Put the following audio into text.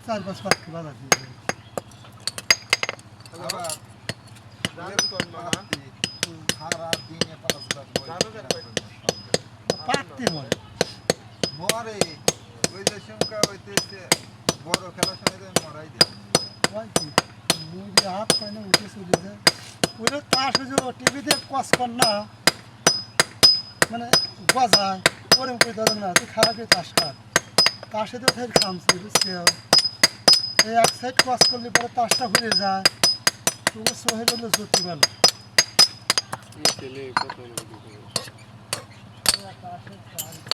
4-5 পাখি বাধা দিয়ে পারতে মরে ওই যে সংখ্যা হইতেছে বড় খেলার সময় মরাই দেয় হাত পায় না উঠে চলে যায় ওইটা তাস যে টিভিতে কস কর না মানে গজায় ওরকম করে ধরেন না তুই খারাপ তাস কাট তাসে তো ফের খামছে বুঝছে এই এক সাইড কস করলে পরে তাসটা ঘুরে যায় তবু সোহেল হলো জ্যোতি ভালো